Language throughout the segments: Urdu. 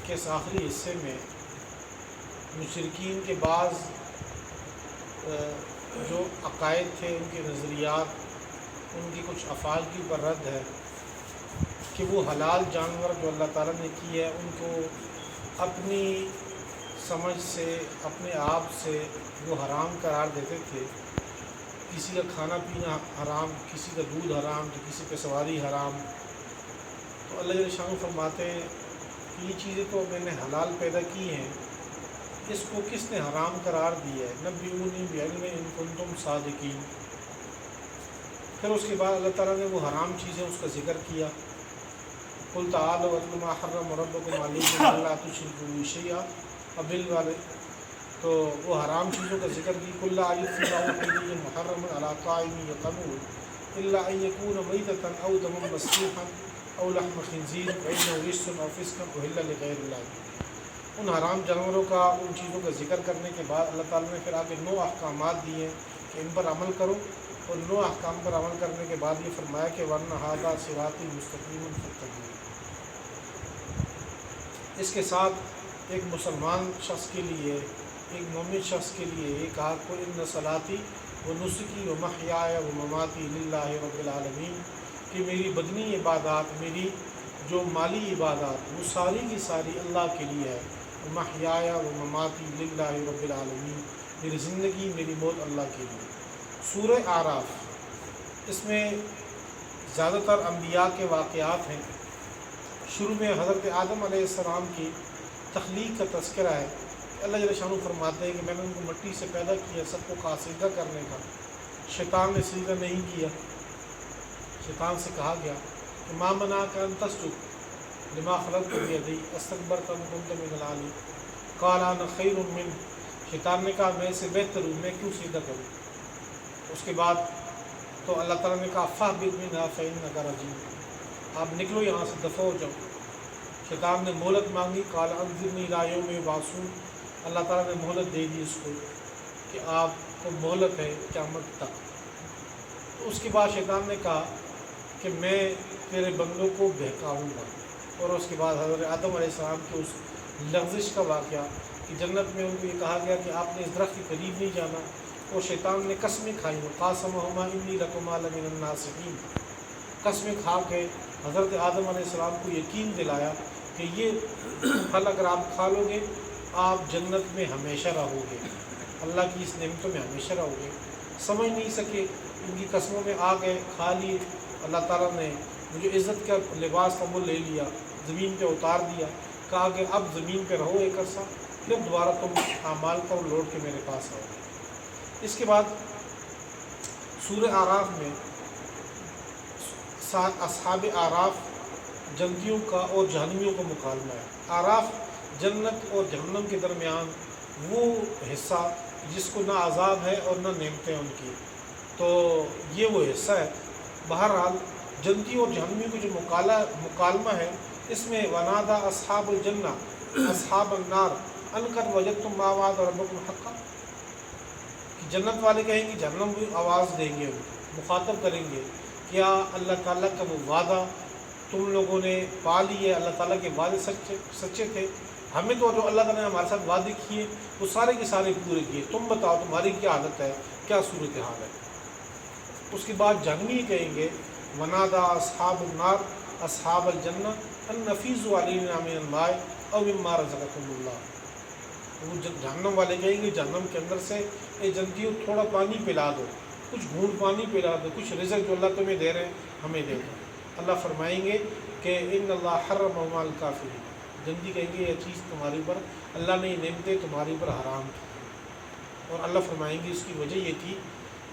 کہ اس آخری حصے میں مشرکین کے بعض جو عقائد تھے، ان کے نظریات، ان کی کچھ افعال کے اوپر رد ہے کہ وہ حلال جانور جو اللہ تعالیٰ نے کی ہے ان کو اپنی سمجھ سے، اپنے آپ سے وہ حرام قرار دیتے تھے۔ کسی کا کھانا پینا حرام، کسی کا دودھ حرام، تو کسی پہ سواری حرام۔ تو اللہ جل شانہ فرماتے ہیں کہ یہ چیزیں تو میں نے حلال پیدا کی ہیں، اس کو کس نے حرام قرار دیا ہے؟ نبئونی بعلم ان کنتم صادقین۔ پھر اس کے بعد اللہ تعالیٰ نے وہ حرام چیزیں اس کا ذکر کیا۔ قل تعالوا اتل ما حرم ربکم علیکم الا تشرکوا به شیئا وبالوالدین، تو وہ حرام چیزوں کا ذکر کی۔ قل لا یحل لكم شیء محرم علی طاعم یطعمه الا ان یکون میتۃ او دما مسفوحا او لحم خنزیر فانه رجس او فسق اہل لغیر اللہ۔ ان حرام جانوروں کا، ان چیزوں کا ذکر کرنے کے بعد اللہ تعالیٰ نے پھر آگے 9 احکامات دیے کہ ان پر عمل کرو، اور 9 احکام پر عمل کرنے کے بعد یہ فرمایا کہ وَأَنَّ هَٰذَا صِرَاطِي مُسْتَقِيمًا فَاتَّبِعُوهُ۔ اس کے ساتھ ایک مسلمان شخص کے لیے، ایک مومن شخص کے لیے یہ کہا قُلْ إِنَّ صَلَاتِي وَنُسُكِي وَمَحْيَايَ وَمَمَاتِي لِلَّهِ رَبِّ الْعَالَمِينَ، کہ میری بدنی عبادات، میری جو مالی عبادات، وہ ساری کی ساری اللہ کے لیے ہے۔ وَمَحْيَايَ وَمَمَاتِي لِلَّهِ رَبِّ الْعَالَمِينَ، میری زندگی، میری موت اللہ کے لیے۔ سورہ اعراف، اس میں زیادہ تر انبیاء کے واقعات ہیں۔ شروع میں حضرت آدم علیہ السلام کی تخلیق کا تذکرہ ہے کہ اللہ جل شانہ فرماتے ہیں کہ میں نے ان کو مٹی سے پیدا کیا، سب کو کہا سجدہ کرنے کا، شیطان نے سجدہ نہیں کیا۔ شیطان سے کہا گیا کہ ما منعک ان تسجد لما خلقت بیدی استکبرت ام کنت من العالین، قال انا خیر منہ، شیطان نے کہا میں سے بہتر ہوں، میں کیوں سجدہ کروں؟ اس کے بعد تو اللہ تعالیٰ نے کہا فاہبط منھا فإنک رجیم، آپ نکلو یہاں سے، دفع ہو جاؤ۔ شیطان نے مہلت مانگی، قال انظرنی الی یوم یبعثون، اللہ تعالیٰ نے مہلت دے دی اس کو کہ آپ کو مہلت ہے قیامت تک۔ اس کے بعد شیطان نے کہا کہ میں تیرے بندوں کو بہکاؤں گا، اور اس کے بعد حضرت آدم علیہ السلام کی اس لغزش کا واقعہ کہ جنت میں ان کو یہ کہا گیا کہ آپ نے اس درخت کے قریب نہیں جانا، اور شیطان نے قسمیں کھائیں، وقاسمہما انی لکما لمن الناصحین، قسمیں کھا کے حضرت آدم علیہ السلام کو یقین دلایا کہ یہ پھل اگر آپ کھا لو گے آپ جنت میں ہمیشہ رہو گے، اللہ کی اس نعمتوں میں ہمیشہ رہو گے۔ سمجھ نہیں سکے، ان کی قسموں میں آ گئے، کھا لیے۔ اللہ تعالیٰ نے مجھے عزت کا لباس کا مول لے لیا، زمین پہ اتار دیا، کہا کہ اب زمین پہ رہو ایک عرصہ، پھر دوبارہ تم اعمال پر لوٹ کے میرے پاس آؤ۔ اس کے بعد سورہ اعراف میں اصحاب اعراف جنتیوں کا اور جہنمیوں کا مکالمہ ہے۔ اعراف جنت اور جہنم کے درمیان وہ حصہ جس کو نہ عذاب ہے اور نہ نعمتیں ان کی، تو یہ وہ حصہ ہے۔ بہرحال جنتیوں اور جہنمیوں کی جو مکالمہ ہے، اس میں ونادا اصحاب الجنہ اصحاب النار ان قد وجدتم ما وعد ربکم حقا، کہ جنت والے کہیں گے، جہنم بھی آواز دیں گے، مخاطب کریں گے، کیا اللہ تعالیٰ کا وہ وعدہ تم لوگوں نے پا لی ہے؟ اللہ تعالیٰ کے وعدے سچے تھے، ہمیں تو جو اللہ تعالیٰ نے ہمارے ساتھ وعدے کیے وہ سارے کے سارے پورے کیے، تم بتاؤ تمہاری کیا حالت ہے، کیا صورتحال ہے؟ اس کے بعد جہنمی کہیں گے ونادا اصحاب النار اصحاب الجنہ ان نفیضوا علینا من الماء او مما رزقکم اللہ، وہ جہنم والے کہیں گے جہنم کے اندر سے، اے جنتیوں تھوڑا پانی پلا دو، کچھ گھونٹ پانی پلا دو، کچھ رزق جو اللہ تمہیں دے رہے ہیں ہمیں دے دو۔ اللہ فرمائیں گے کہ ان اللہ حرمہما علی الکافرین، جنتی کہیں گے یہ چیز تمہاری پر، اللہ نے یہ نعمتیں تمہاری پر حرام کی، اور اللہ فرمائیں گے اس کی وجہ یہ تھی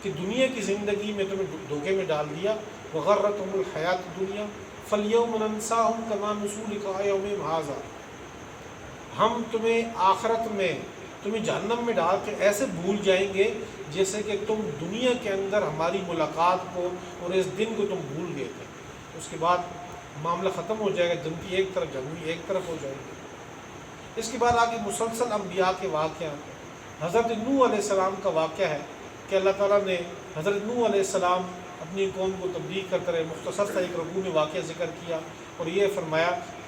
کہ دنیا کی زندگی میں تمہیں دھوکے میں ڈال دیا، وغرتہم الحیات الدنیا فالیوم ننساہم کما نسوا لقاء یومہم ھذا، ہم تمہیں آخرت میں تمہیں جہنم میں ڈال کے ایسے بھول جائیں گے جیسے کہ تم دنیا کے اندر ہماری ملاقات کو اور اس دن کو تم بھول گئے تھے۔ اس کے بعد معاملہ ختم ہو جائے گا، جنتی ایک طرف جہنمی ایک طرف ہو جائے گی۔ اس کے بعد آگے مسلسل انبیاء کے واقعہ، حضرت نوح علیہ السلام کا واقعہ ہے کہ اللہ تعالیٰ نے حضرت نوح علیہ السلام اپنی قوم کو تبلیغ کرتے رہے، مختصر سا ایک رکوع میں واقعہ ذکر کیا اور یہ فرمایا